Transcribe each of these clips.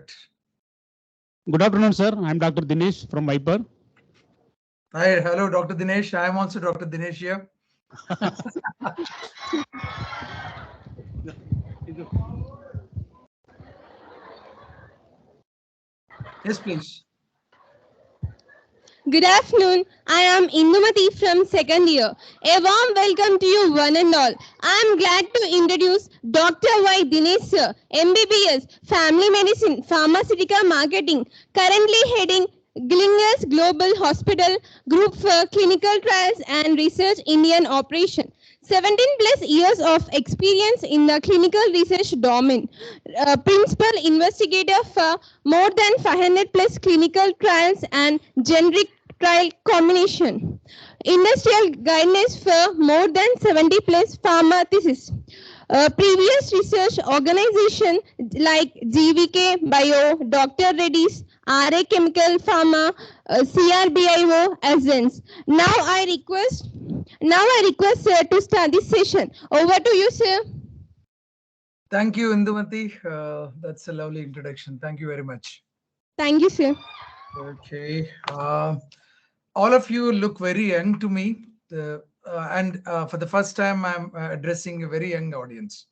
start. Good afternoon, sir. I'm Dr. Dinesh from Viper. Hi, hello, Dr. Dinesh. I'm also Dr. Dinesh here. Yes, please. Good afternoon. I am Indumati from second year. A warm welcome to you one and all. I am glad to introduce Dr. Y. Dinesh sir, MBBS, Family Medicine, Pharmaceutical Marketing, currently heading Glingers Global Hospital Group for Clinical Trials and Research Indian Operation. 17 plus years of experience in the clinical research domain. Principal investigator for more than 500 plus clinical trials and generic trial combination. Industrial guidance for more than 70 plus pharma thesis. Previous research organization like GVK Bio, Dr. Reddy's, RA Chemical Pharma, CRBIO, Essence. Now I request sir to start this session. Over to you, sir. Thank you, Indumati. That's a lovely introduction. Thank you very much. Thank you, sir. Okay. All of you look very young to me. And for the first time, I'm addressing a very young audience.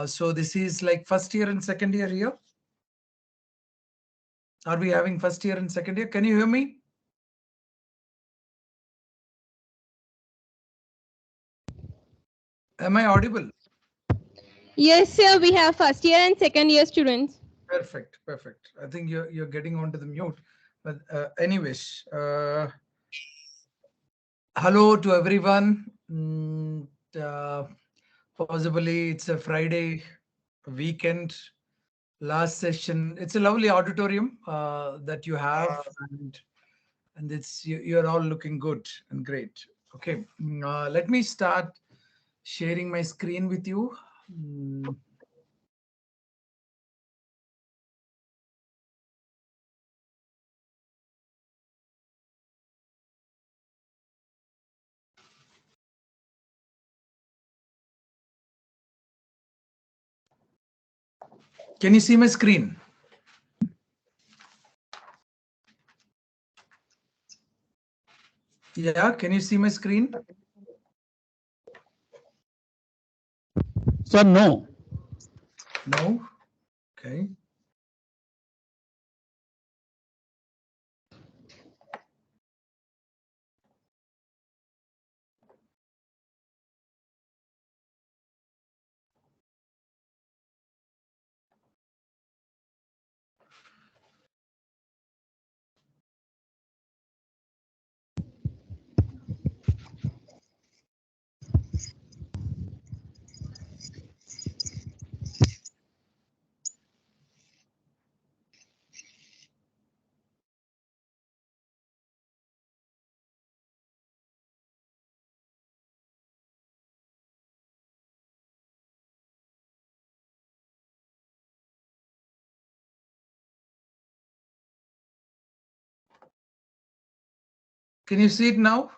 So this is like first year and second year here. Are we having first year and second year? Can you hear me? Am I audible? Yes, sir. We have first year and second year students. Perfect, perfect. I think you're getting onto the mute. But anyways, hello to everyone. Possibly it's a Friday weekend, last session. It's a lovely auditorium that you have, and you're all looking good and great. Okay, let me start sharing my screen with you. Can you see my screen? Yeah, can you see my screen? Sir, no. No? Okay. Can you see it now?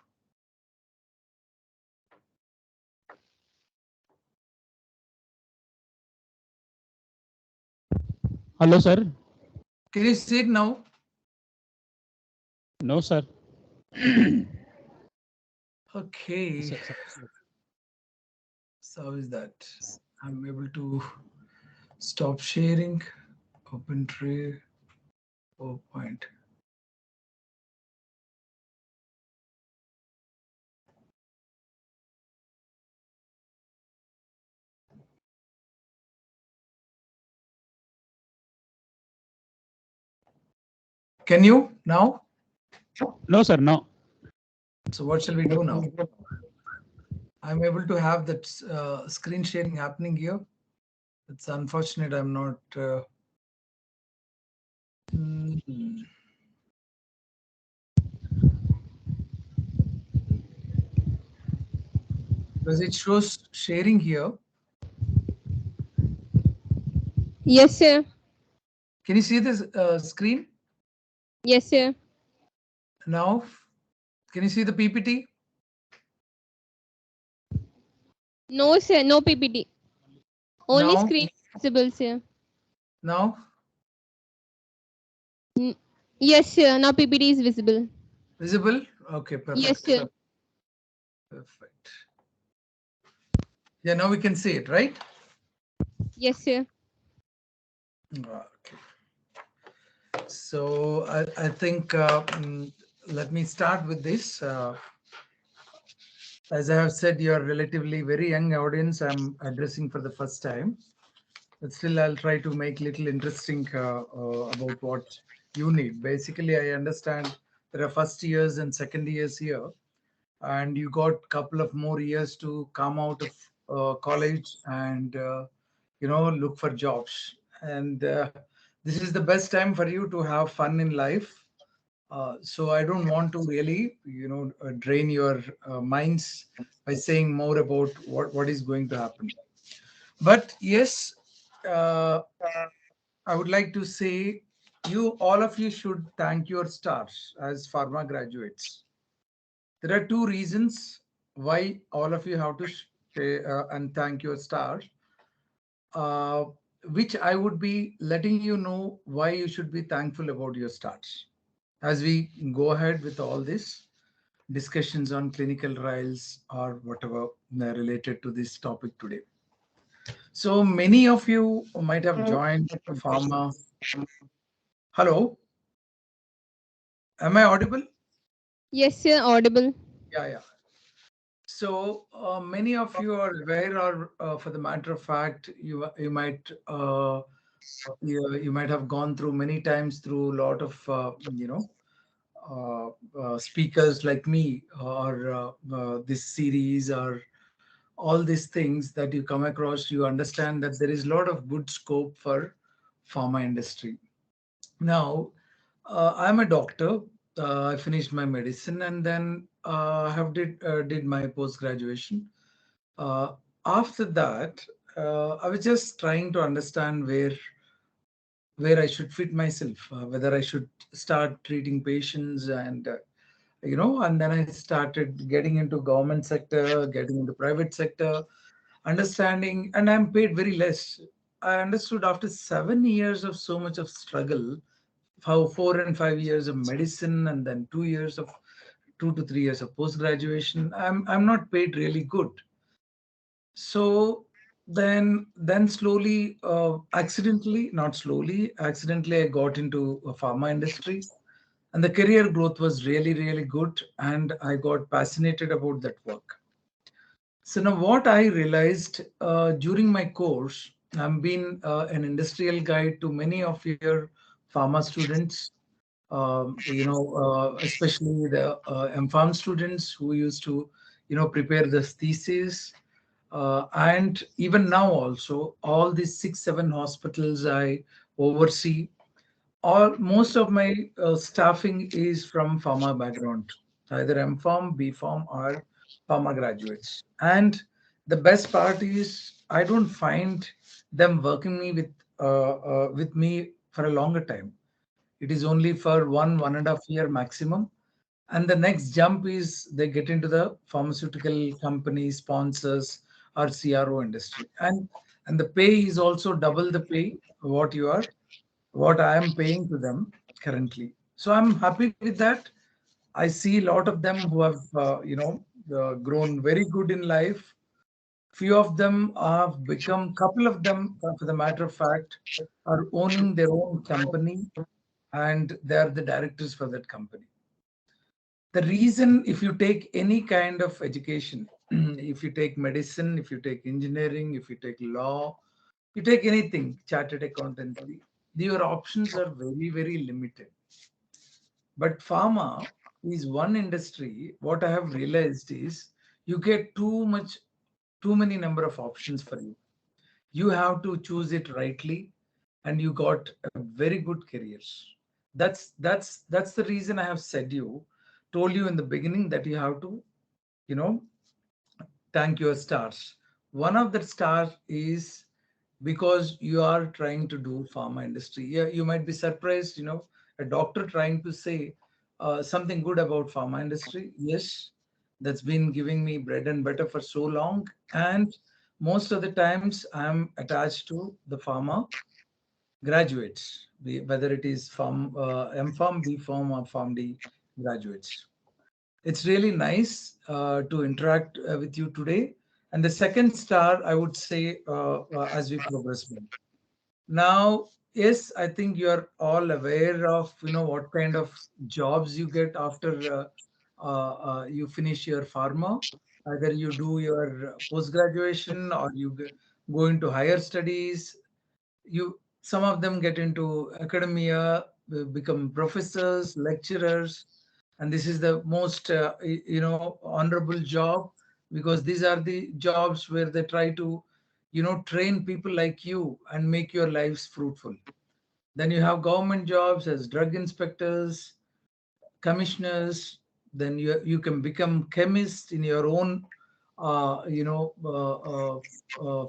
Hello, sir. Can you see it now? No, sir. Okay. Sir. So how is that? I'm able to stop sharing. Open tray. PowerPoint. Can you now? No, sir. No. So what shall we do now? I'm able to have that screen sharing happening here. It's unfortunate I'm not. Because it shows sharing here. Yes, sir. Can you see this screen Yes, sir. now? Can you see the PPT? No, sir. No PPT. Only Now? screen visible, sir. Now? Mm, yes, sir. Now PPT is visible. Visible? Okay, Yes, perfect. sir. Perfect. Yeah, now we can see it, right? Yes, sir. Okay. So I think let me start with this. As I have said, you are relatively very young audience. I'm addressing for the first time, but still I'll try to make little interesting about what you need. Basically, I understand there are first years and second years here, and you got couple of more years to come out of college and look for jobs. And this is the best time for you to have fun in life. So I don't want to really, drain your minds by saying more about what is going to happen. But yes, uh, I would like to say all of you should thank your stars as pharma graduates. There are two reasons why all of you have to say and thank your stars, uh, which I would be letting you know why you should be thankful about your stars as we go ahead with all this discussions on clinical trials or whatever related to this topic today. So many of you might have joined pharma. Hello, am I audible? Yes, sir. Audible. Yeah, yeah. So many of you are aware, or for the matter of fact, you might you might have gone through many times through a lot of speakers like me, or this series, or all these things that you come across. You understand that there is a lot of good scope for pharma industry. Now, I'm a doctor. I finished my medicine and then have did my post graduation. Uh, After that, I was just trying to understand where I should fit myself, whether I should start treating patients, and and then I started getting into government sector, getting into private sector, understanding, and I'm paid very less. I understood after 7 years of so much of struggle, how 4 and 5 years of medicine, and then 2 years of 2 to 3 years of post graduation, I'm not paid really good. So then slowly, accidentally, not slowly, accidentally, I got into a pharma industry, and the career growth was really really good, and I got fascinated about that work. So now what I realized during my course, I've been an industrial guide to many of your pharma students, especially the MPharm students who used to, prepare the thesis. And even now also, all these 6, 7 hospitals I oversee, all most of my staffing is from pharma background, either M Pharm, B Pharm, or pharma graduates. And the best part is I don't find them working with me for a longer time. It is only for 1.5 year maximum, and the next jump is they get into the pharmaceutical company sponsors or CRO industry, and the pay is also double the pay what I am paying to them currently. So I'm happy with that. I see a lot of them who have grown very good in life. Few of them have become, couple of them, for the matter of fact, are owning their own company, and they are the directors for that company. The reason, if you take any kind of education, if you take medicine, if you take engineering, if you take law, you take anything, chartered accountancy, your options are very, very limited. But pharma is one industry. What I have realized is you get too many number of options for you. You have to choose it rightly, and you got a very good careers. That's the reason I have told you in the beginning that you have to, you know, thank your stars. One of the stars is because you are trying to do pharma industry. Yeah, you might be surprised, a doctor trying to say something good about pharma industry. Yes, that's been giving me bread and butter for so long, and most of the times I'm attached to the pharma. graduates, whether it is M.Pharm, B.Pharm, or PharmD graduates. It's really nice to interact with you today. And the second star, I would say, as we progress more. Now, yes, I think you are all aware of what kind of jobs you get after you finish your pharma. Either you do your post graduation or you go into higher studies. You Some of them get into academia, become professors, lecturers, and this is the most honorable job, because these are the jobs where they try to train people like you and make your lives fruitful. Then you have government jobs as drug inspectors, commissioners. Then you can become chemist in your own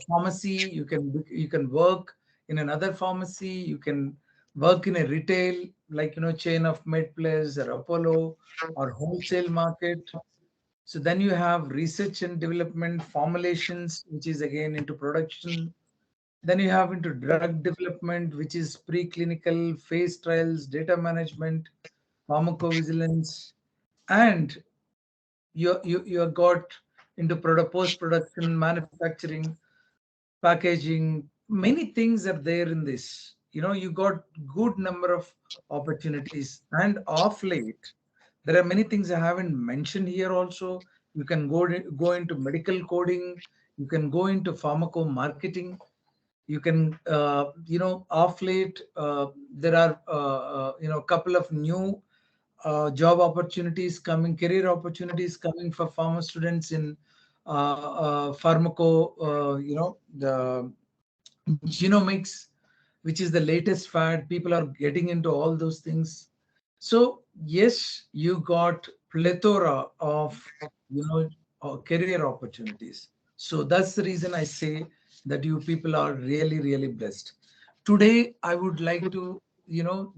pharmacy. You can work in another pharmacy. You can work in a retail, like chain of Medplace or Apollo or wholesale market. So then you have research and development, formulations, which is again into production. Then you have into drug development, which is preclinical, phase trials, data management, pharmacovigilance, and you got into post production, manufacturing, packaging. Many things are there in this. You got good number of opportunities, and off late there are many things I haven't mentioned here also. You can go into medical coding, you can go into pharmaco marketing, you can off late there are couple of new job opportunities coming, career opportunities coming for pharma students in pharmaco, the genomics, which is the latest fad. People are getting into all those things. So yes, you got plethora of career opportunities. So that's the reason I say that you people are really really blessed. Today I would like to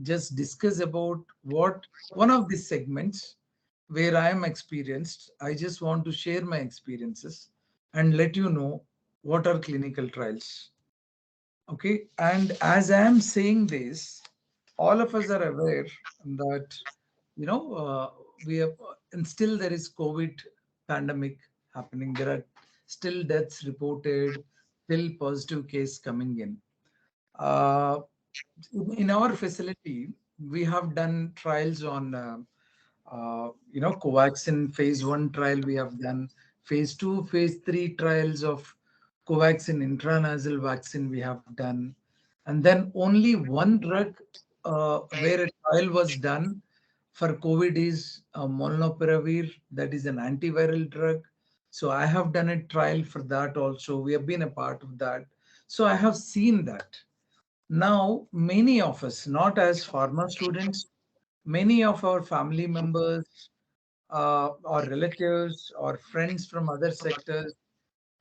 just discuss about what one of these segments where I am experienced. I just want to share my experiences and let you know what are clinical trials. Okay, and as I am saying this, all of us are aware that we have, and still there is COVID pandemic happening. There are still deaths reported, still positive case coming in. Uh, in our facility, we have done trials on Covaxin phase 1 trial. We have done phase 2, phase 3 trials of Covaxin intranasal vaccine we have done. And then only one drug where a trial was done for COVID is molnupiravir, that is an antiviral drug. So I have done a trial for that also. We have been a part of that. So I have seen that. Now, many of us, not as pharma students, many of our family members, or relatives, or friends from other sectors,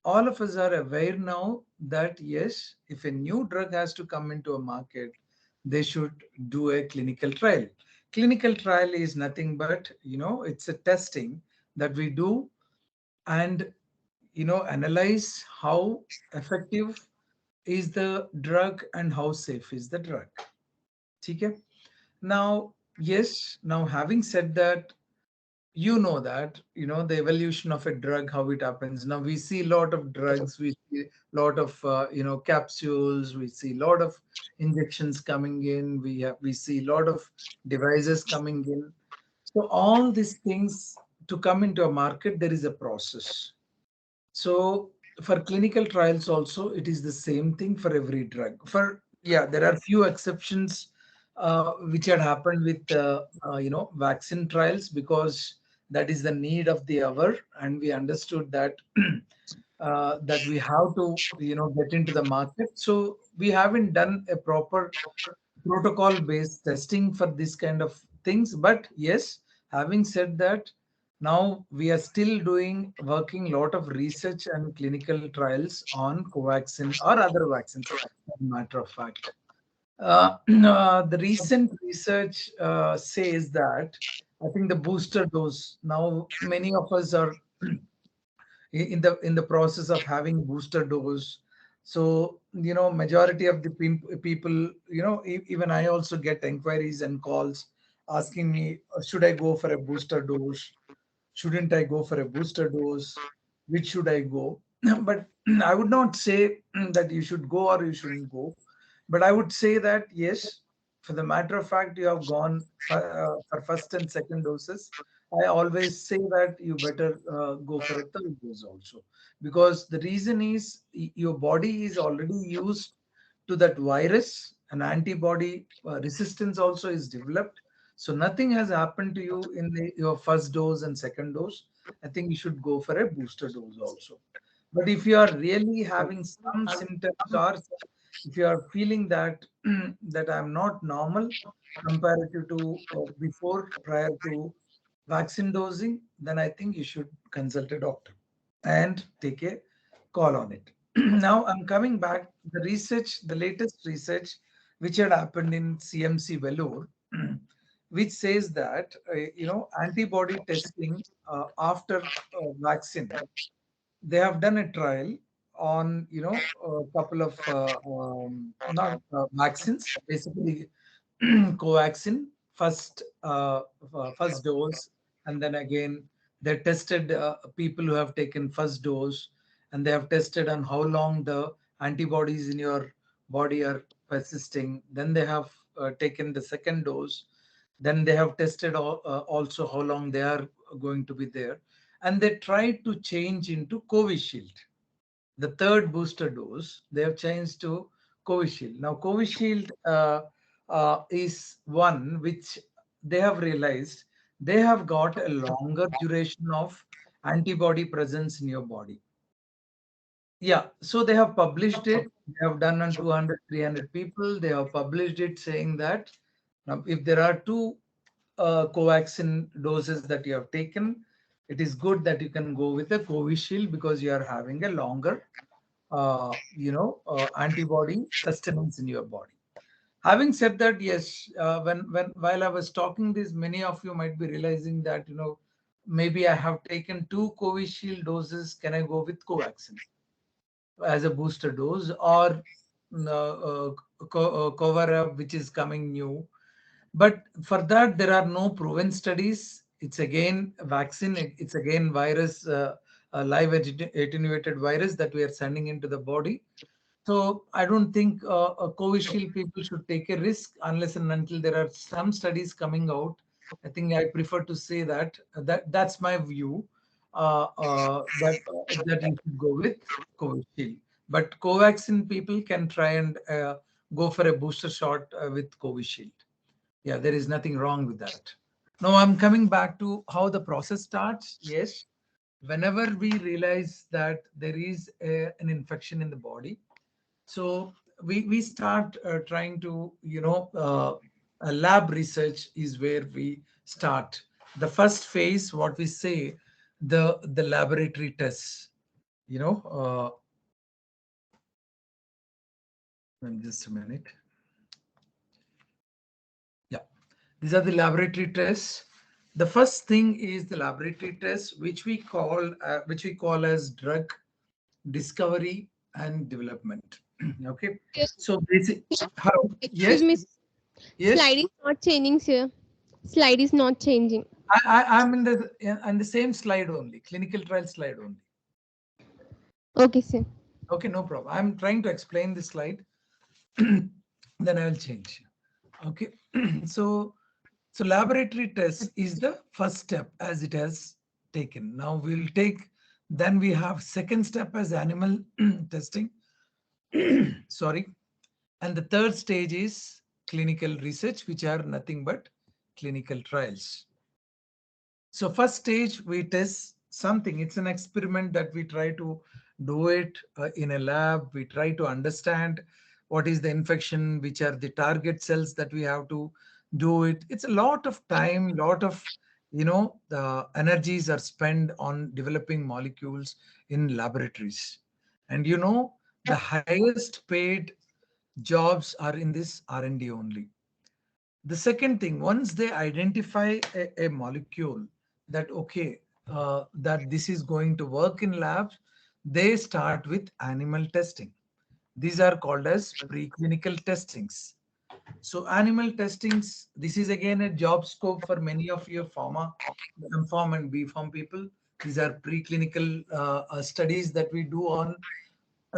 all of us are aware now that yes, if a new drug has to come into a market, they should do a clinical trial. Clinical trial is nothing but, it's a testing that we do, and analyze how effective is the drug and how safe is the drug. Okay? Now, yes, now having said that, that the evolution of a drug, how it happens. Now we see a lot of drugs, we see a lot of capsules, we see a lot of injections coming in, we see a lot of devices coming in. So all these things, to come into a market, there is a process. So for clinical trials also, it is the same thing for every drug. For Yeah, there are few exceptions which had happened with vaccine trials, because that is the need of the hour, and we understood that that we have to get into the market. So we haven't done a proper protocol based testing for this kind of things. But yes, having said that, now we are still doing working lot of research and clinical trials on covaxin or other vaccines, as a matter of fact. The recent research says that, I think, the booster dose, now many of us are in the process of having booster dose. So majority of the people, even I also get inquiries and calls asking me, should I go for a booster dose? Shouldn't I go for a booster dose? Which should I go? But I would not say that you should go or you shouldn't go. But I would say that yes, for the matter of fact, you have gone for first and second doses. I always say that you better go for a third dose also, because the reason is your body is already used to that virus, and antibody resistance also is developed. So nothing has happened to you in your first dose and second dose. I think you should go for a booster dose also. But if you are really having some symptoms, or if you are feeling that that I'm not normal comparative to before, prior to vaccine dosing, then I think you should consult a doctor and take a call on it. Now I'm coming back. The research, the latest research, which had happened in CMC Vellore, which says that antibody testing after vaccine, they have done a trial on a couple of not vaccines, basically covaxin first dose, and then again they tested people who have taken first dose, and they have tested on how long the antibodies in your body are persisting. Then they have taken the second dose, then they have tested also how long they are going to be there, and they tried to change into Covishield. The third booster dose, they have changed to Covishield. Now, Covishield is one which they have realized they have got a longer duration of antibody presence in your body. Yeah, so they have published it. They have done on 200, 300 people. They have published it saying that now, if there are two covaxin doses that you have taken, it is good that you can go with a Covishield because you are having a longer, antibody sustenance in your body. Having said that, yes, when while I was talking this, many of you might be realizing that maybe I have taken two Covishield doses. Can I go with covaxin as a booster dose, or Covarrup, which is coming new? But for that, there are no proven studies. It's again a vaccine. It's again virus, a live attenuated virus that we are sending into the body. So I don't think a Covishield people should take a risk unless and until there are some studies coming out. I think I prefer to say that's my view. That you should go with Covishield, but Covaxin people can try and go for a booster shot with Covishield. Yeah, there is nothing wrong with that. Now I'm coming back to how the process starts. Yes, whenever we realize that there is an infection in the body, so we start trying to lab research is where we start. The first phase, what we say, the laboratory tests. Just a minute. Yeah, these are the laboratory tests. The first thing is the laboratory test, which we call as drug discovery and development. Okay, so basic. Hello. Excuse Yes. me, Yes. slide is not changing, sir. Slide is not changing. I'm in the same slide only, clinical trial slide only. Okay, sir. Okay, no problem. I'm trying to explain the slide, then I will change. Okay, so laboratory test is the first step as it has taken. Now we'll take. Then we have second step as animal testing. Sorry, and the third stage is clinical research, which are nothing but clinical trials. So first stage, we test something. It's an experiment that we try to do it in a lab. We try to understand what is the infection, which are the target cells that we have to do it. It's a lot of time, lot of the energies are spent on developing molecules in laboratories. And the highest paid jobs are in this R&D only. The second thing, once they identify a molecule that okay, that this is going to work in labs, they start with animal testing. These are called as preclinical testings. So animal testings, this is again a job scope for many of your pharma, M-Pharm and B-Pharm people. These are preclinical studies that we do on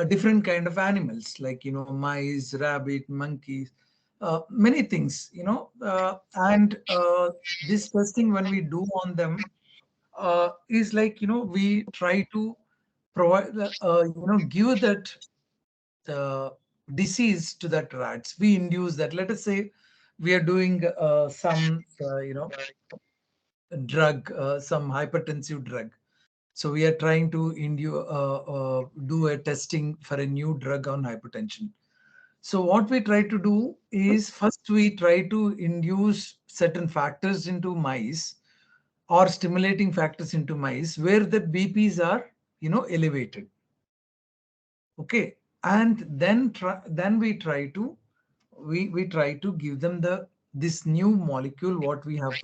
different kind of animals, like mice, rabbit, monkeys, many things, and this testing when we do on them is like we try to provide give that disease to that rats. We induce that. Let us say we are doing some drug, some hypertensive drug. So we are trying to do a testing for a new drug on hypertension. So what we try to do is first we try to induce certain factors into mice, or stimulating factors into mice where the BPs are elevated. Okay, and then we try to give them this new molecule what we have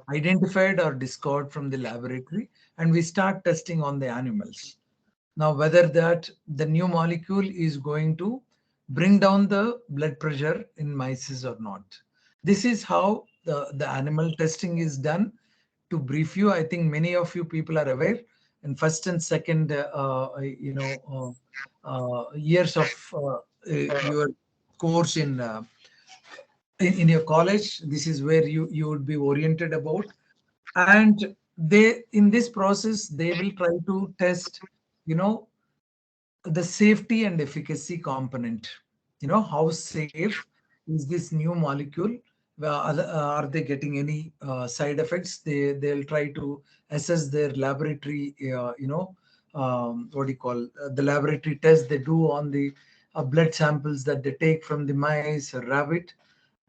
identified or discovered from the laboratory, and we start testing on the animals. Now, whether that the new molecule is going to bring down the blood pressure in mice or not. This is how the animal testing is done. To brief you, I think many of you people are aware. In first and second, years of your course in your college, this is where you would be oriented about. And they in this process they will try to test, you know, the safety and efficacy component. How safe is this new molecule? Are they getting any side effects? They'll try to assess their laboratory, what do you call, the laboratory test they do on the blood samples that they take from the mice or rabbit.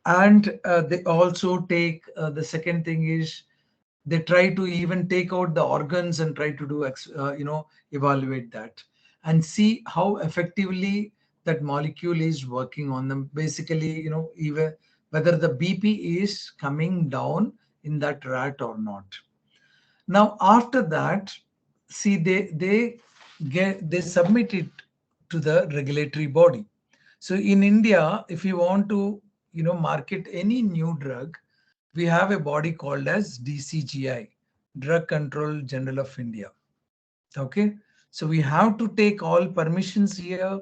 And they also take, the second thing is they try to even take out the organs and try to do evaluate that and see how effectively that molecule is working on them. Basically, even whether the BP is coming down in that rat or not. Now after that, see, they submit it to the regulatory body. So in India, if you want to market any new drug, we have a body called as DCGI, Drug Control General of India. Okay, so we have to take all permissions here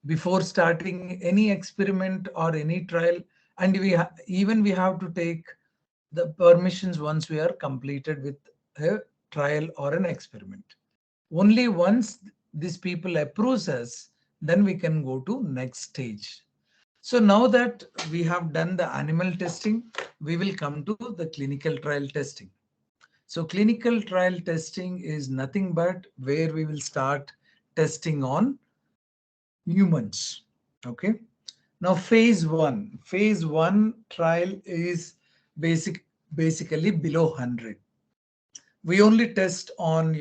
before starting any experiment or any trial, and even we have to take the permissions once we are completed with a trial or an experiment. Only once these people approves us, then we can go to next stage. So now that we have done the animal testing, we will come to the clinical trial testing. So clinical trial testing is nothing but where we will start testing on humans. Okay. Now phase one trial is basically below 100. We only test on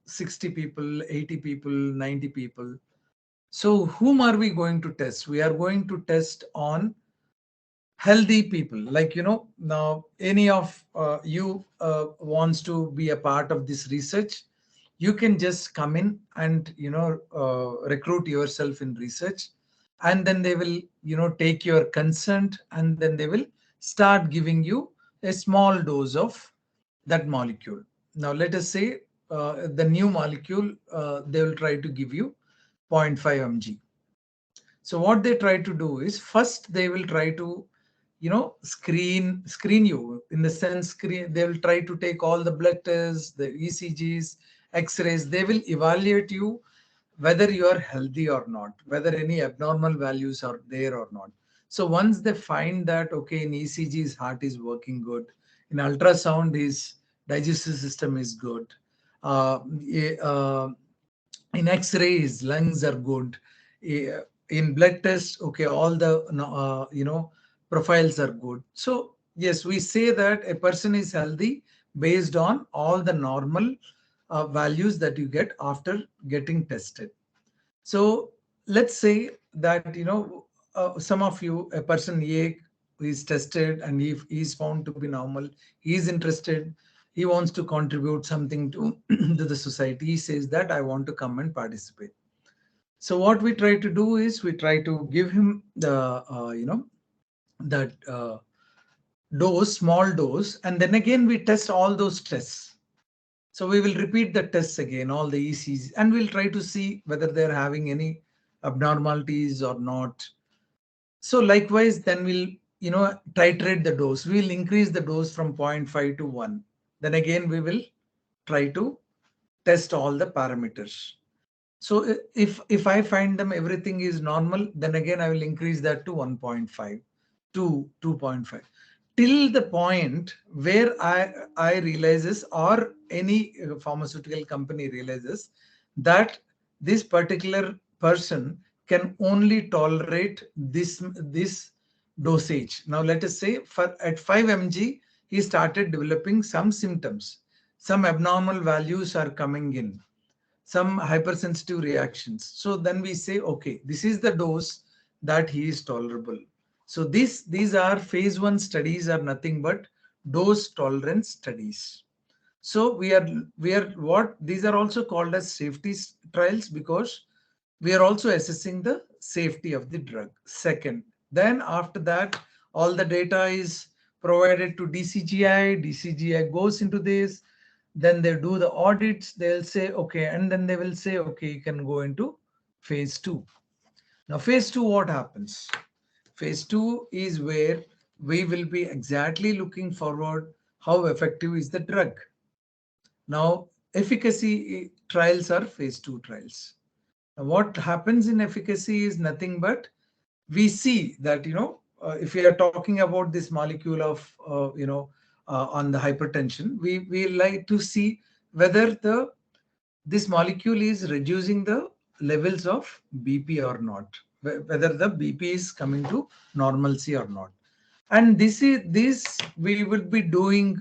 60 people, 80 people, 90 people. So whom are we going to test? We are going to test on healthy people. Like now any of you wants to be a part of this research, you can just come in and recruit yourself in research, and then they will take your consent, and then they will start giving you a small dose of that molecule. Now let us say the new molecule, they will try to give you 0.5 mg. So what they try to do is, first they will try to screen you, in the sense they will try to take all the blood tests, the ECGs, x-rays. They will evaluate you whether you are healthy or not, whether any abnormal values are there or not. So once they find that, okay, in ECG his heart is working good, in ultrasound his digestive system is good, uh, eh, uh, in x-ray his lungs are good, in blood test, okay, all the profiles are good. So yes, we say that a person is healthy based on all the normal values that you get after getting tested. So let's say that some of you, a person A is tested, and if he is found to be normal, he is interested, he wants to contribute something to to the society. He says that I want to come and participate. So what we try to do is we try to give him the that dose, small dose, and then again we test all those tests. So we will repeat the tests again, all the ECs, and we'll try to see whether they're having any abnormalities or not. So likewise, then we'll titrate the dose. We'll increase the dose from zero point 0.5 to 1. Then again we will try to test all the parameters. So if I find them everything is normal, then again I will increase that to 1.5 to 2.5 till the point where I realizes, or any pharmaceutical company realizes, that this particular person can only tolerate this dosage. Now let us say for at 5 mg he started developing some symptoms, some abnormal values are coming in, some hypersensitive reactions. So then we say, okay, this is the dose that he is tolerable. So these are phase 1 studies, are nothing but dose tolerance studies. So we are what these are also called as safety trials, because we are also assessing the safety of the drug. Second, then after that, all the data is provided to DCGI. DCGI goes into this, then they do the audits. They'll say, okay, and then they will say, okay, you can go into phase 2. Now, phase 2, what happens? Phase 2 is where we will be exactly looking forward how effective is the drug. Now, efficacy trials are phase 2 trials. Now, what happens in efficacy is nothing but we see that, if we are talking about this molecule of, on the hypertension, we like to see whether this molecule is reducing the levels of BP or not, whether the BP is coming to normalcy or not. And this we will be doing,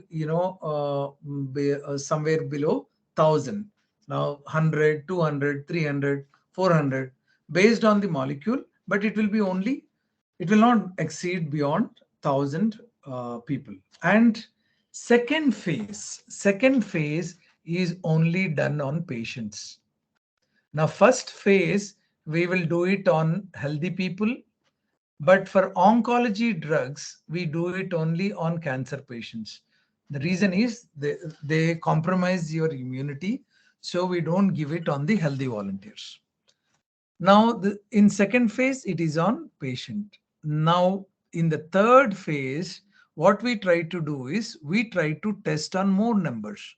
somewhere below 1,000. Now 100, 200, 300, 400, based on the molecule, but it will not exceed beyond 1,000 people. And second phase is only done on patients. Now first phase we will do it on healthy people, but for oncology drugs, we do it only on cancer patients. The reason is they compromise your immunity, so we don't give it on the healthy volunteers. Now, in second phase, it is on patient. Now, in the third phase, what we try to do is we try to test on more numbers.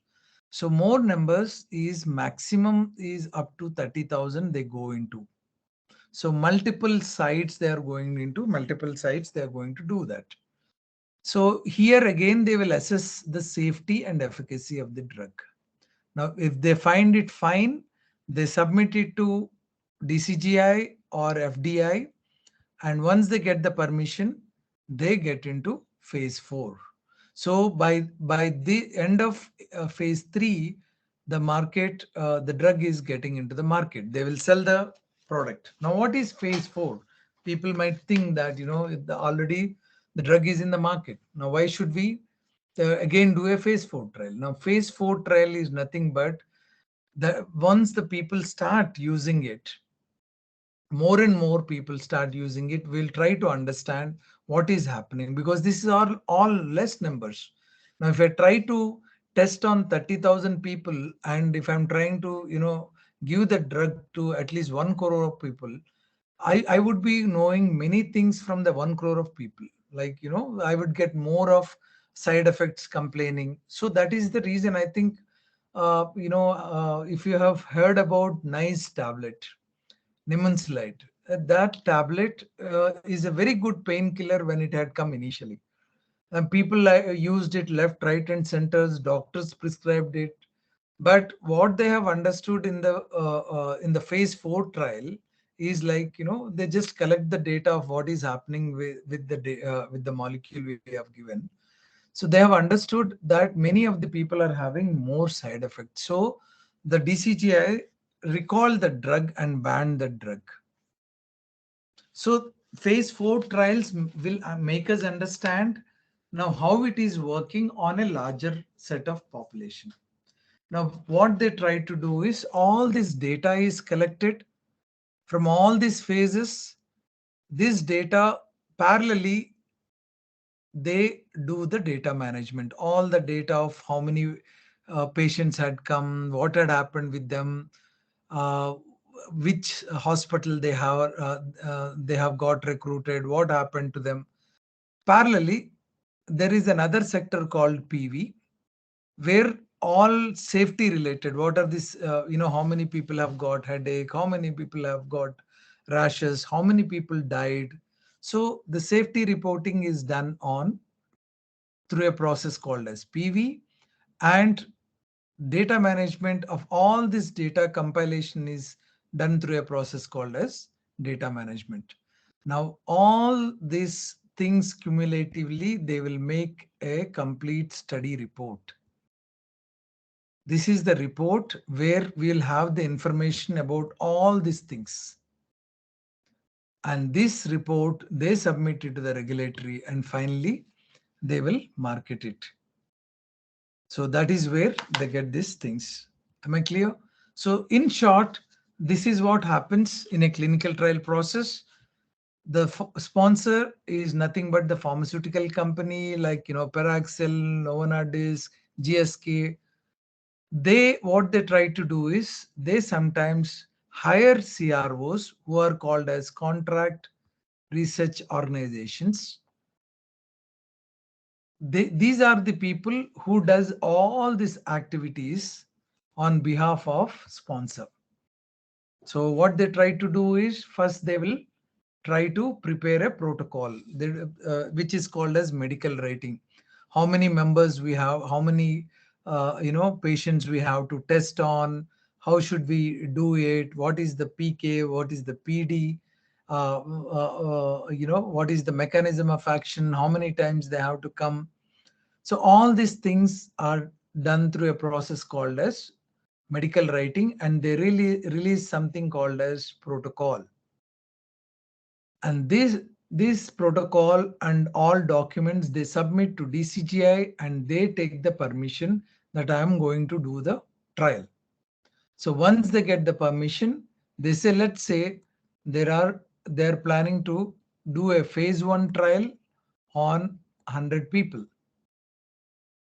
So more numbers is maximum is up to 30,000 they go into. So multiple sites they are going into, multiple sites they are going to do that. So here again, they will assess the safety and efficacy of the drug. Now, if they find it fine, they submit it to DCGI or FDI. And once they get the permission, they get into phase 4. So by the end of phase 3, the drug is getting into the market. They will sell the product. Now, what is phase 4? People might think that, already the drug is in the market. Now, why should we again do a phase 4 trial? Now, phase 4 trial is nothing but once the people start using it, more and more people start using it, we'll try to understand what is happening, because this is all less numbers. Now, if I try to test on 30,000 people, and if I'm trying to, give the drug to at least 1 crore of people, I would be knowing many things from the 1 crore of people. Like, I would get more of side effects complaining. So that is the reason I think, if you have heard about NICE tablet, Nimonsilide. That tablet is a very good painkiller when it had come initially. And people used it left, right, and centers. Doctors prescribed it. But what they have understood in the phase 4 trial is, like, they just collect the data of what is happening with the molecule we have given. So they have understood that many of the people are having more side effects. So the DCGI recalled the drug and banned the drug. So phase 4 trials will make us understand now how it is working on a larger set of population. Now, what they try to do is all this data is collected, From all these phases, this data parallelly, they do the data management, all the data of how many patients had come, what had happened with them, uh, which hospital they have got recruited, what happened to them. Parallelly, there is another sector called PV, where all safety related, what are this, how many people have got headache, how many people have got rashes, how many people died. So the safety reporting is done on through a process called as PV, and data management of all this data compilation is done through a process called as data management. Now, all these things cumulatively, they will make a complete study report. This is the report where we'll have the information about all these things. And this report, they submit it to the regulatory, and finally, they will market it. So that is where they get these things. Am I clear? So in short, this is what happens in a clinical trial process. The sponsor is nothing but the pharmaceutical company like, Paraxel, Novo Nordisk, GSK. They, what they try to do is they sometimes hire CROs who are called as contract research organizations. These are the people who does all these activities on behalf of sponsor. So what they try to do is, first they will try to prepare a protocol, which is called as medical writing. How many members we have, how many patients we have to test on, how should we do it, what is the PK, what is the PD, what is the mechanism of action, how many times they have to come. So all these things are done through a process called as medical writing, and they really release something called as protocol. And this protocol and all documents they submit to DCGI, and they take the permission that I am going to do the trial. So once they get the permission, they say, let's say they're planning to do a phase 1 trial on 100 people.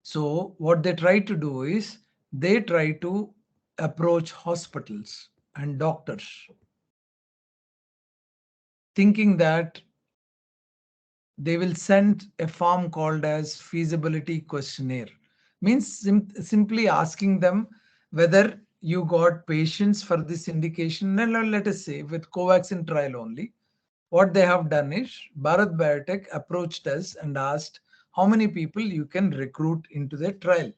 So what they try to do is they try to approach hospitals and doctors, thinking that they will send a form called as feasibility questionnaire. Means simply asking them whether you got patients for this indication. And let us say with Covaxin trial only, what they have done is Bharat Biotech approached us and asked how many people you can recruit into the trial.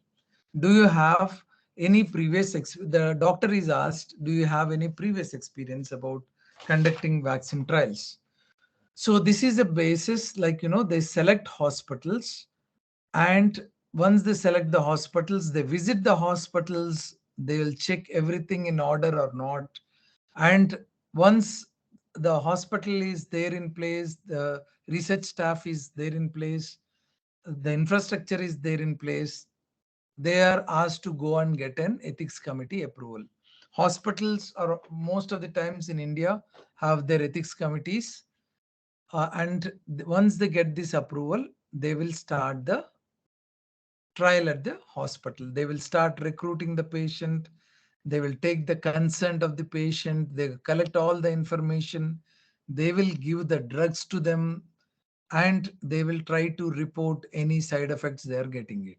Do you have any previous the doctor is asked, do you have any previous experience about conducting vaccine trials? So this is a basis, like, they select hospitals, and once they select the hospitals, they visit the hospitals, they will check everything in order or not. And once the hospital is there in place, the research staff is there in place, the infrastructure is there in place, they are asked to go and get an ethics committee approval. Hospitals are most of the times in India have their ethics committees, and once they get this approval, they will start the trial at the hospital. They will start recruiting the patient. They will take the consent of the patient. They collect all the information. They will give the drugs to them, and they will try to report any side effects they are getting it.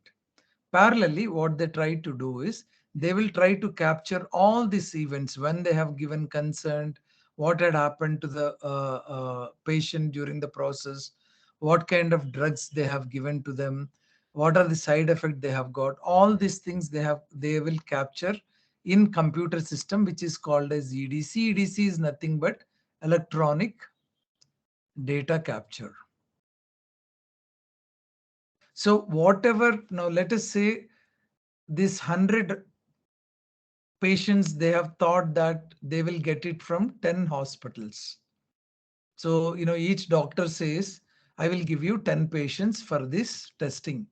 Parallelly, what they try to do is they will try to capture all these events when they have given consent, what had happened to the patient during the process, what kind of drugs they have given to them, what are the side effects they have got. All these things they will capture in computer system, which is called as EDC. EDC is nothing but electronic data capture. So whatever, now let us say this 100 patients, they have thought that they will get it from 10 hospitals. So, each doctor says, I will give you 10 patients for this testing.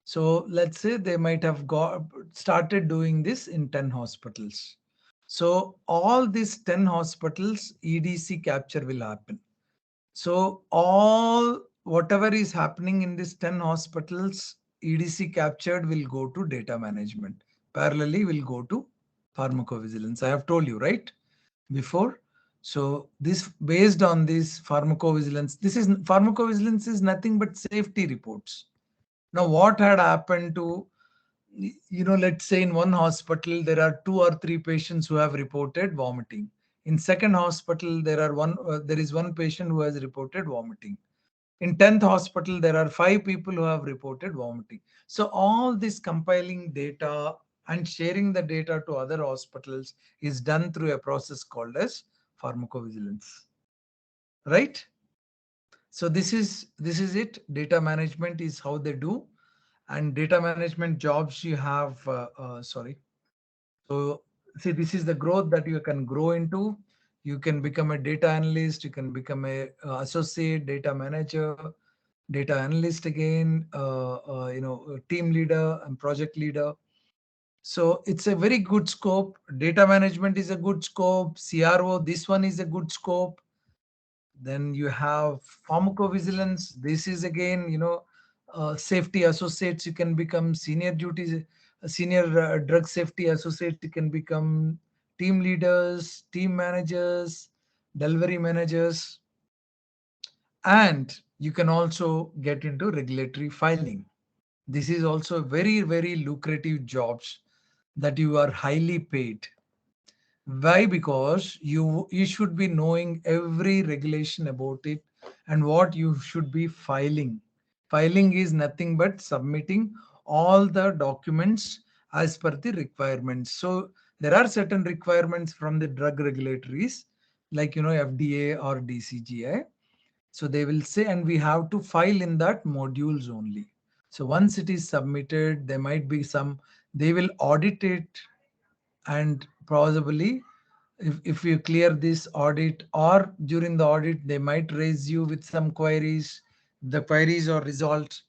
So let's say they might have started doing this in 10 hospitals. So all these 10 hospitals, EDC capture will happen. So all whatever is happening in these 10 hospitals, EDC captured will go to data management. Parallelly will go to pharmacovigilance. I have told you, right? Before. So this based on this pharmacovigilance, this is pharmacovigilance is nothing but safety reports. Now, what had happened to, let's say in one hospital there are two or three patients who have reported vomiting. In second hospital there is one patient who has reported vomiting. In 10th hospital there are five people who have reported vomiting. So all this compiling data and sharing the data to other hospitals is done through a process called as pharmacovigilance, right? So this is it. Data management is how they do. And data management jobs you have, sorry. So see, this is the growth that you can grow into. You can become a data analyst, you can become a associate data manager, data analyst again, a team leader and project leader. So it's a very good scope. Data management is a good scope. CRO, this one is a good scope. Then you have pharmacovigilance. This is again, safety associates. You can become senior duties, senior drug safety associates. You can become team leaders, team managers, delivery managers, and you can also get into regulatory filing. This is also very, very lucrative jobs that you are highly paid. Why? Because you should be knowing every regulation about it and what you should be filing. Filing is nothing but submitting all the documents as per the requirements. So there are certain requirements from the drug regulatories, like FDA or DCGI. So they will say, and we have to file in that modules only. So once it is submitted, there might be they will audit it, and probably if you clear this audit, or during the audit they might raise you with some queries. The queries are resolved,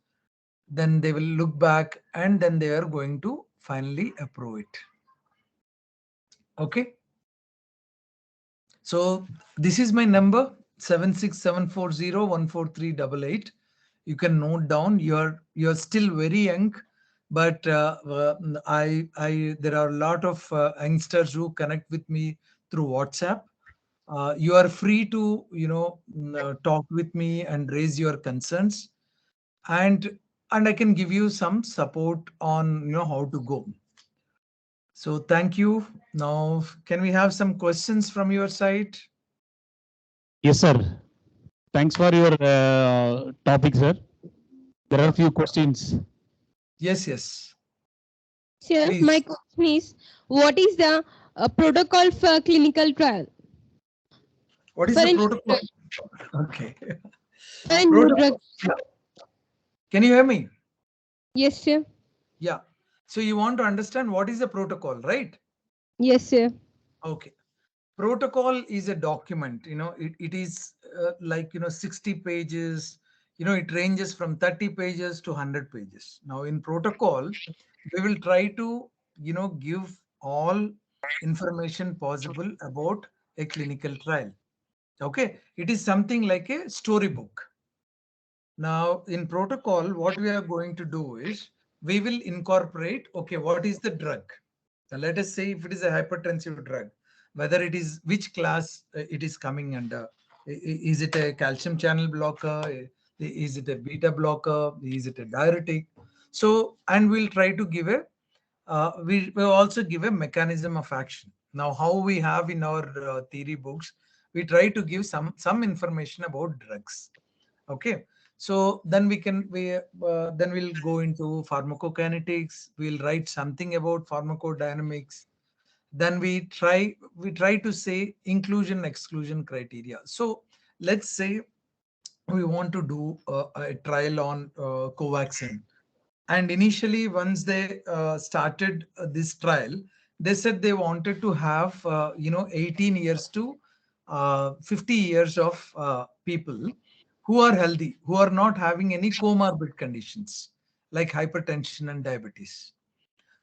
then they will look back and then they are going to finally approve it. Okay, so this is my number, 767401438. You can note down. You're still very young, but I there are a lot of youngsters who connect with me through WhatsApp. You are free to talk with me and raise your concerns, and I can give you some support on how to go. So thank you. Now can we have some questions from your side? Yes, sir. Thanks for your topic, sir. There are a few questions. Yes, Sir, my please. question is, what is the protocol for clinical trial What is for the a new protocol? drug? Okay. For a new drug. Protocol. Yeah. Can you hear me? Yes, sir. Yeah. So you want to understand what is the protocol, right? Yes, sir. Okay. Protocol is a document. It is like 60 pages. It ranges from 30 pages to 100 pages. Now in protocol, we will try to give all information possible about a clinical trial. Okay, it is something like a storybook. Now, in protocol, what we are going to do is we will incorporate, okay, what is the drug? Now, let us say if it is a hypertensive drug, whether it is which class it is coming under. Is it a calcium channel blocker? Is it a beta blocker? Is it a diuretic? So, and we'll try to give we will also give a mechanism of action. Now, how we have in our theory books, we try to give some information about drugs. Okay, so then then we'll go into pharmacokinetics. We'll write something about pharmacodynamics. Then we try to say inclusion exclusion criteria. So let's say we want to do a trial on Covaxin, and initially once they started this trial, they said they wanted to have 18 years to 50 years of people who are healthy, who are not having any comorbid conditions like hypertension and diabetes.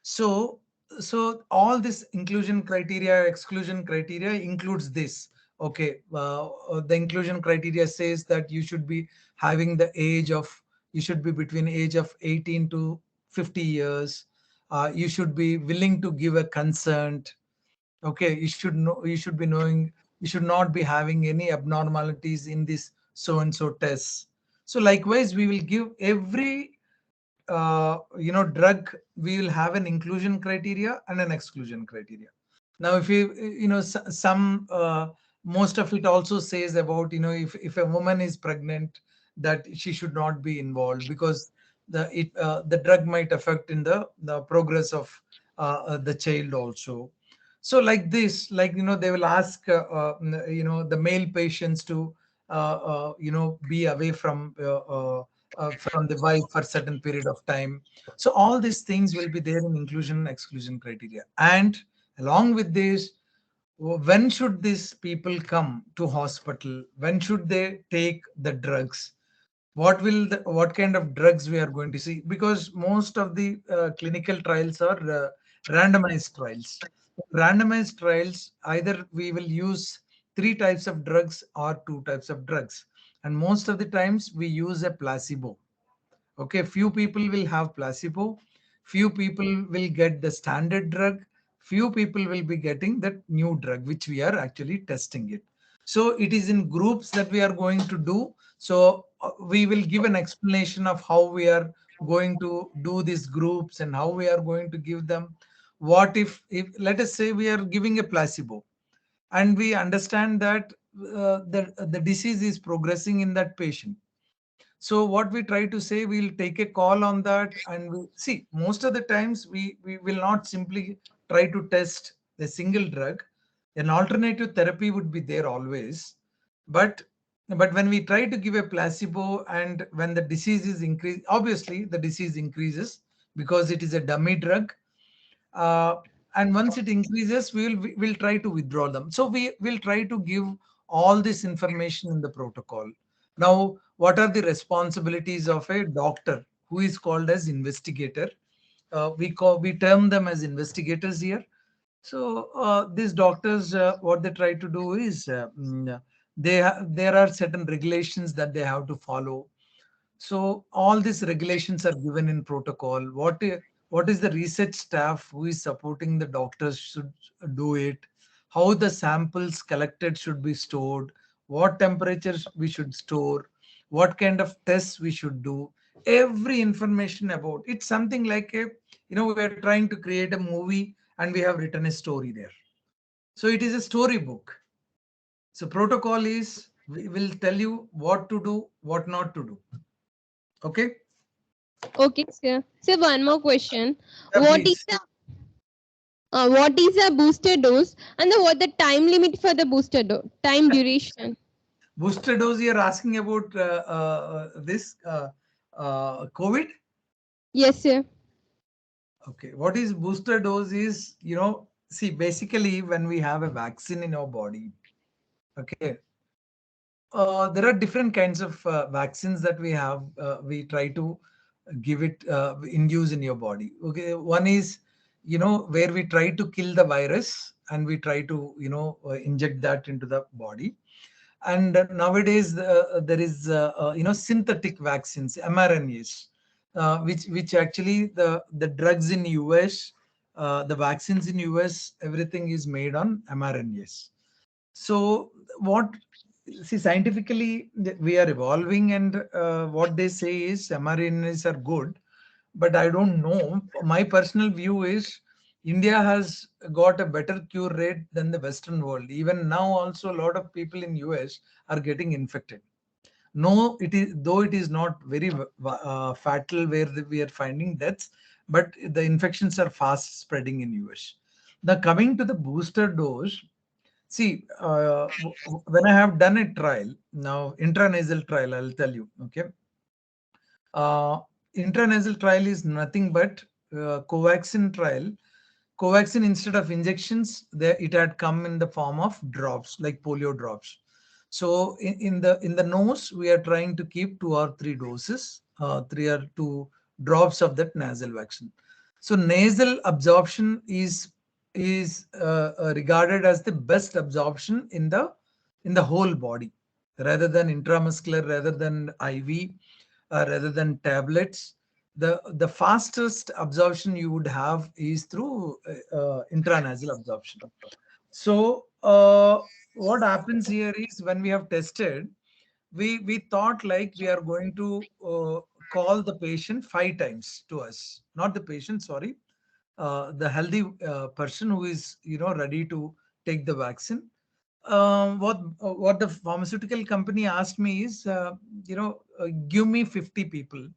So so all this inclusion criteria, exclusion criteria includes this. Okay, the inclusion criteria says that you should be having the age of, you should be between age of 18 to 50 years. You should be willing to give a consent. Okay, you should know, you should be knowing, you should not be having any abnormalities in this so and so tests. So likewise, we will give every drug, we will have an inclusion criteria and an exclusion criteria. Now if you, some most of it also says about, if a woman is pregnant, that she should not be involved, because the drug might affect in the progress of the child also. So like this, like, they will ask the male patients to be away from the wife for certain period of time. So all these things will be there in inclusion and exclusion criteria. And along with this, when should these people come to hospital? When should they take the drugs? What kind of drugs we are going to see? Because most of the clinical trials are randomized trials. Randomized trials, either we will use three types of drugs or two types of drugs, and most of the times we use a placebo. Okay, few people will have placebo, few people will get the standard drug, few people will be getting that new drug which we are actually testing it. So it is in groups that we are going to do. So we will give an explanation of how we are going to do these groups and how we are going to give them. What if let us say we are giving a placebo, and we understand that the disease is progressing in that patient. So what we try to say, we'll take a call on that, and we see most of the times we will not simply try to test a single drug. An alternative therapy would be there always, but when we try to give a placebo, and when the disease is increased, obviously the disease increases because it is a dummy drug. uh, and once it increases, we will try to withdraw them. So we will try to give all this information in the protocol. Now, what are the responsibilities of a doctor who is called as investigator? We term them as investigators here. So these doctors, what they try to do is, there are certain regulations that they have to follow. So all these regulations are given in protocol. What is the research staff who is supporting the doctors should do it? How the samples collected should be stored? What temperatures we should store? What kind of tests we should do? Every information about it's something like a, we are trying to create a movie and we have written a story there. So it is a storybook. So protocol is, we will tell you what to do, what not to do. Okay. Okay, sir. So one more question. Yeah, What is please. the what is a booster dose, and what the time limit for the booster dose? Time duration. Booster dose, you're asking about this COVID? Yes, sir. Okay. What is booster dose is, see, basically, when we have a vaccine in our body, okay, there are different kinds of vaccines that we have. We try to give it, induce in your body. Okay. One is, where we try to kill the virus and we try to, inject that into the body. And nowadays there is synthetic vaccines, mRNAs, which actually the drugs in US, the vaccines in US, everything is made on mRNAs. So what, see, scientifically we are evolving, and what they say is mRNAs are good, but I don't know. My personal view is India has got a better cure rate than the Western world. Even now, also a lot of people in US are getting infected. No, it is, though it is not very fatal where we are finding deaths, but the infections are fast spreading in US. Now coming to the booster dose, see, when I have done a trial, now intranasal trial, I'll tell you. Okay, uh, intranasal trial is nothing but Covaxin trial. Covaxin, instead of injections, there it had come in the form of drops, like polio drops. So in the nose, we are trying to keep 2 or 3 doses, 3 or 2 drops of that nasal vaccine. So nasal absorption is regarded as the best absorption in the whole body, rather than intramuscular, rather than IV, rather than tablets. The fastest absorption you would have is through intranasal absorption. So what happens here is, when we have tested, we thought like we are going to call the patient 5 times to us, not the patient, sorry, the healthy person who is ready to take the vaccine. What the pharmaceutical company asked me is, give me 50 people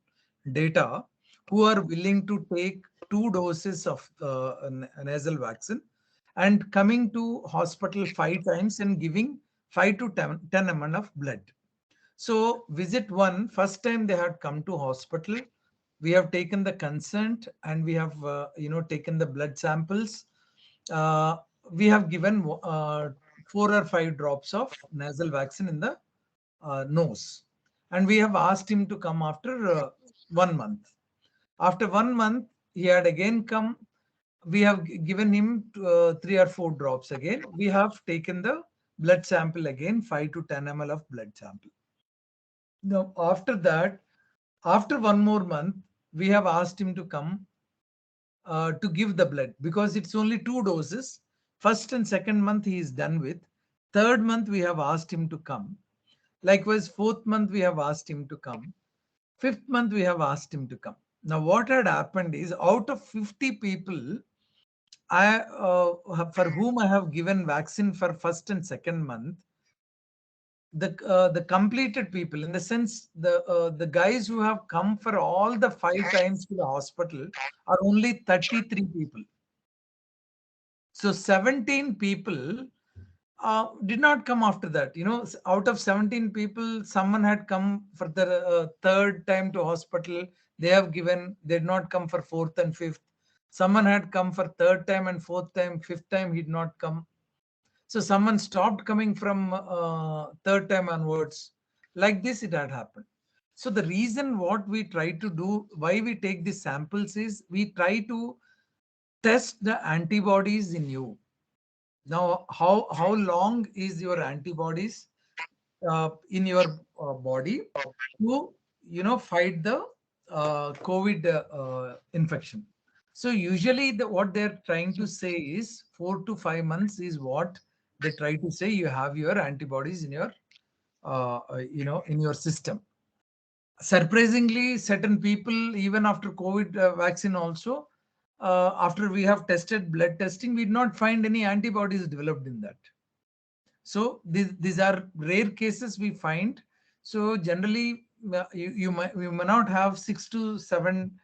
data who are willing to take 2 doses of nasal vaccine and coming to hospital 5 times and giving 5 to 10 ml of blood. So visit one, first time they had come to hospital, we have taken the consent and we have taken the blood samples. Uh, we have given 4 or 5 drops of nasal vaccine in the nose, and we have asked him to come after 1 month. After 1 month, he had again come. We have given him 3 or 4 drops again. We have taken the blood sample again, 5 to 10 ml of blood sample. Now, after that, after 1 more month, we have asked him to come to give the blood, because it's only 2 doses. First and second month he is done with. Third month we have asked him to come. Likewise, fourth month we have asked him to come. Fifth month we have asked him to come. Now, what had happened is, out of 50 people, for whom I have given vaccine for first and second month, the completed people, in the sense, the guys who have come for all the 5 times to the hospital, are only 33 people. So 17 people did not come after that. Out of 17 people, someone had come for the third time to hospital. They have given, they did not come for fourth and fifth. Someone had come for third time and fourth time, fifth time he did not come. So someone stopped coming from third time onwards. Like this, it had happened. So the reason what we try to do, why we take these samples, is we try to test the antibodies in you. Now, how long is your antibodies in your body to fight the COVID infection? So usually, what they're trying to say is 4 to 5 months is what they try to say. You have your antibodies in your in your system. Surprisingly, certain people, even after COVID vaccine also, after we have tested blood testing, we did not find any antibodies developed in that. So these are rare cases we find. So generally, you may not have 6 to 7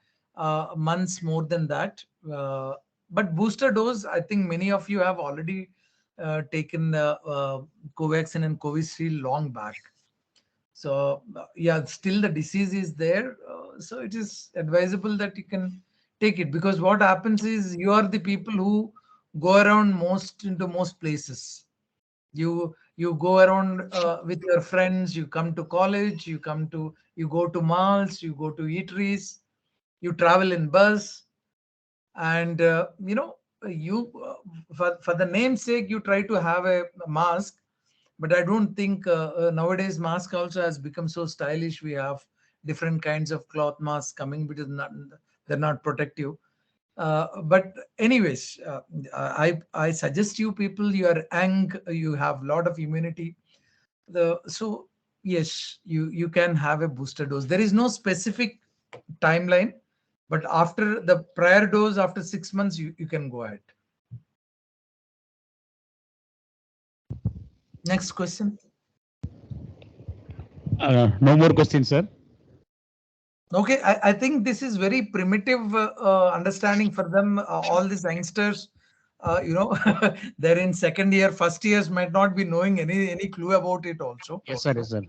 months more than that. But booster dose, I think many of you have already taken Covaxin and Covishield long back. So yeah, still the disease is there. So it is advisable that you can take it, because what happens is, you are the people who go around into most places. You go around with your friends. You come to college. You go to malls. You go to eateries. You travel in bus, and you for the name's sake, you try to have a mask. But I don't think nowadays mask also has become so stylish. We have different kinds of cloth masks coming, because they're not protective. But anyways, I suggest you people, you are young, you have a lot of immunity. So yes, you can have a booster dose. There is no specific timeline, but after the prior dose, after 6 months, you can go ahead. Next question. No more questions, sir. Okay, I think this is very primitive understanding for them. All these youngsters, they're in second year, first years might not be knowing any clue about it also. Yes, sir. Yes, sir.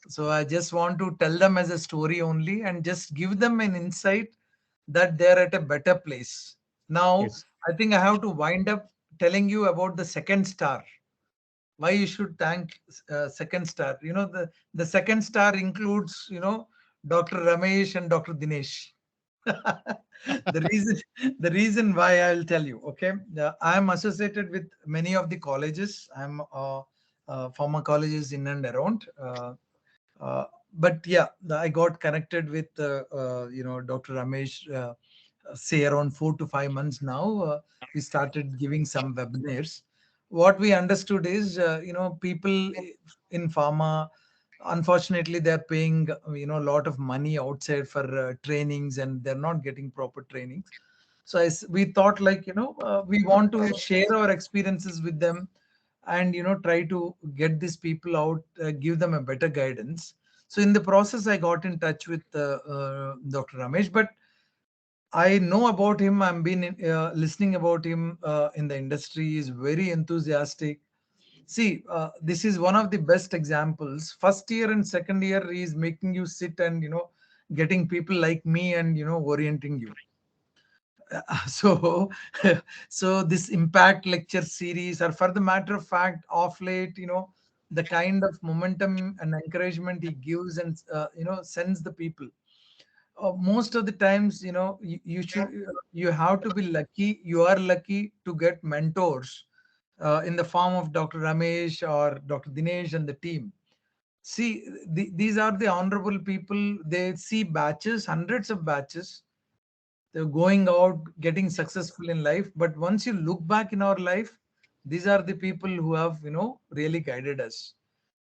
So I just want to tell them as a story only, and just give them an insight that they're at a better place. Now, Yes. I think I have to wind up telling you about the second star. Why you should thank second star? The second star includes Dr. Ramesh and Dr. Dinesh. the reason the reason why I'll tell you. Okay, I am associated with many of the colleges. I'm former colleges in and around. Uh, but yeah, I got connected with Dr. Ramesh. Say around 4 to 5 months now. We started giving some webinars. What we understood is, people in pharma, unfortunately, they're paying a lot of money outside for trainings, and they're not getting proper trainings. So we thought, like, we want to share our experiences with them, and try to get these people out, give them a better guidance. So in the process, I got in touch with Dr. Ramesh. But I know about him. I've been listening about him in the industry. He's very enthusiastic. See, this is one of the best examples. First year and second year, he is making you sit and getting people like me and orienting you. So, so this impact lecture series, or for the matter of fact, off late, the kind of momentum and encouragement he gives and sends the people. Most of the times, you have to be lucky. You are lucky to get mentors in the form of Dr. Ramesh or Dr. Dinesh and the team. See, these are the honorable people. They see batches, hundreds of batches. They're going out, getting successful in life. But once you look back in our life, these are the people who have, really guided us.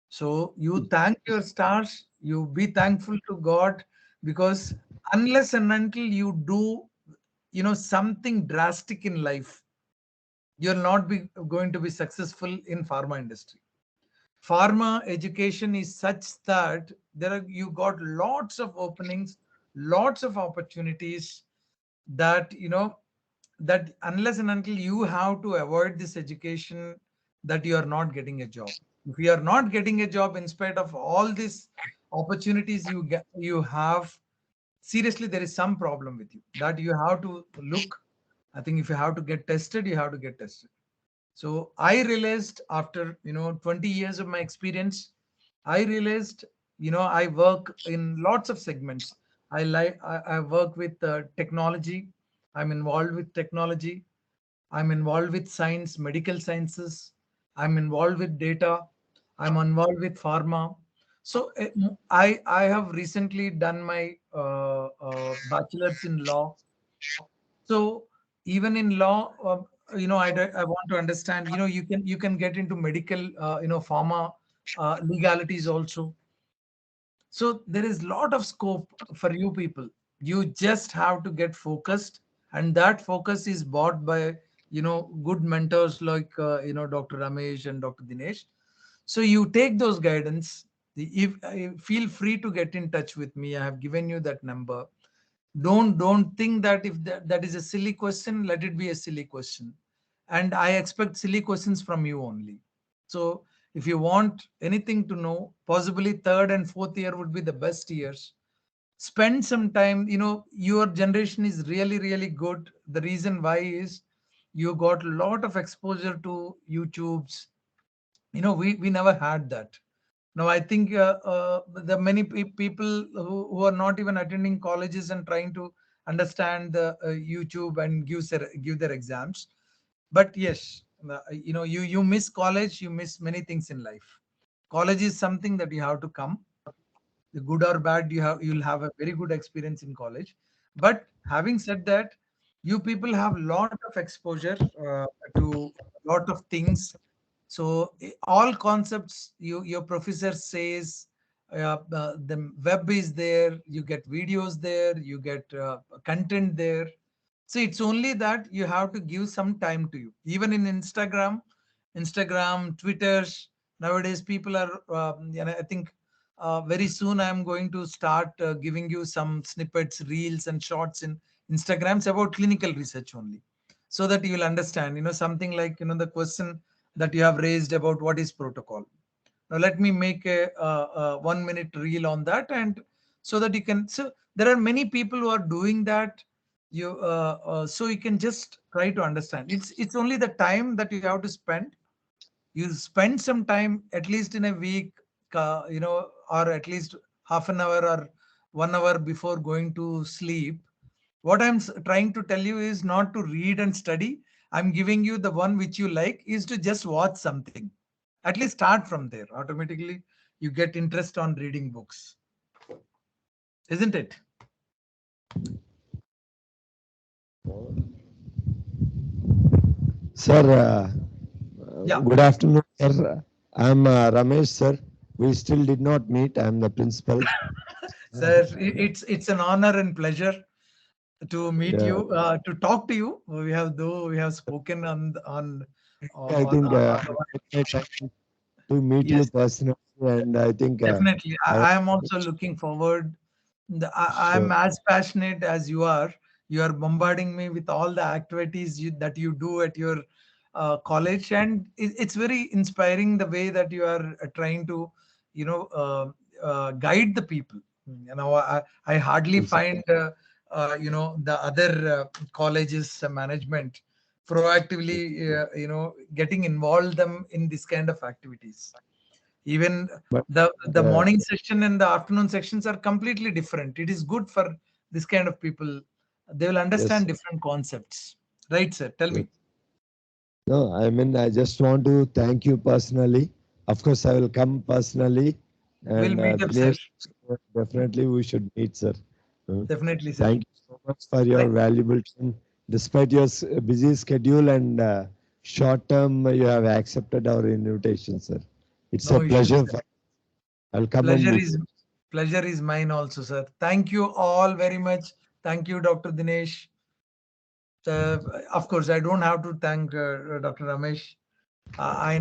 So you thank your stars, you be thankful to God, because unless and until you do, something drastic in life, you'll not be going to be successful in pharma industry. Pharma education is such that you got lots of openings, lots of opportunities, that that unless and until you have to avoid this education, that you are not getting a job. If you are not getting a job in spite of all these opportunities you have, seriously, there is some problem with you, that you have to look. I think if you have to get tested, you have to get tested. So I realized after 20 years of my experience, I realized, I work in lots of segments. I work with technology. I'm involved with technology. I'm involved with science, medical sciences. I'm involved with data. I'm involved with pharma. So I have recently done my bachelor's in law. So even in law, I want to understand. You can get into medical, pharma legalities also. So there is lot of scope for you people. You just have to get focused, and that focus is bought by good mentors like Dr. Ramesh and Dr. Dinesh. So you take those guidance. If feel free to get in touch with me. I have given you that number. Don't think that if that is a silly question, let it be a silly question. And I expect silly questions from you only. So if you want anything to know, possibly third and fourth year would be the best years. Spend some time. Your generation is really, really good. The reason why is you got a lot of exposure to YouTubes. We never had that. Now I think the many people who are not even attending colleges and trying to understand the YouTube and give their exams. But yes, you miss college, you miss many things in life. College is something that you have to come. The good or bad, you'll have a very good experience in college. But having said that, you people have lot of exposure to a lot of things. So all concepts, your professor says, the web is there, you get videos there, you get content there. So it's only that you have to give some time to you. Even in Instagram, Twitter, nowadays people are, I think very soon I'm going to start giving you some snippets, reels, and shorts in Instagrams about clinical research only, so that you will understand. Something like the question that you have raised about what is protocol. Now let me make a 1 minute reel on that, and so that you can. So there are many people who are doing that. So you can just try to understand. It's only the time that you have to spend. You spend some time at least in a week, or at least half an hour or 1 hour before going to sleep. What I'm trying to tell you is not to read and study. I'm giving you the one which you like is to just watch something. At least start from there. Automatically, you get interest on reading books, isn't it? Sir, Yeah, good afternoon, sir. I'm Ramesh, sir. We still did not meet. I'm the principal. sir, it's an honor and pleasure to meet Yeah, you, to talk to you. We have spoken I think on I took my time to meet you yes, personally, and I think definitely. I I am also looking forward. I'm sure. as passionate as you are. You are bombarding me with all the activities that you do at your college, and it's very inspiring the way that you are trying to, guide the people. I hardly Yes, find, the other colleges management yes, proactively, getting involved them in this kind of activities. Even but the morning section and the afternoon sections are completely different. It is good for this kind of people. They will yes, understand different concepts, right, sir? Tell yes. me. No, I mean, I just want to thank you personally. Of course, I will come personally, We'll and meet up, sir. Dinesh, definitely we should meet, sir. Uh, Definitely, sir. Thank you so much for your Thank- valuable time. Despite your busy schedule and short term, you have accepted our invitation, sir. It's a no issues, pleasure. sir. I'll come and pleasure meet is you. pleasure is mine also, sir. Thank you all very much. Thank you, Dr. Dinesh. uh, of course, I don't have to thank Dr. Ramesh. I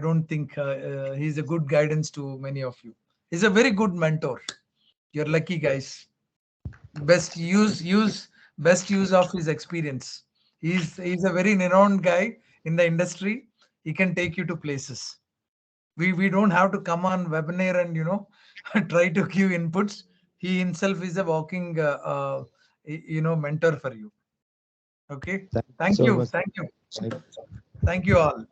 don't think he's a good guidance to many of you. He's a very good mentor. You're lucky, guys. Best use of his experience. He's a very renowned guy in the industry. He can take you to places. We don't have to come on webinar and try to give inputs. He himself is a walking mentor for you. Okay. Thank you Thank so you. much. Thank you. Thank Thank you all.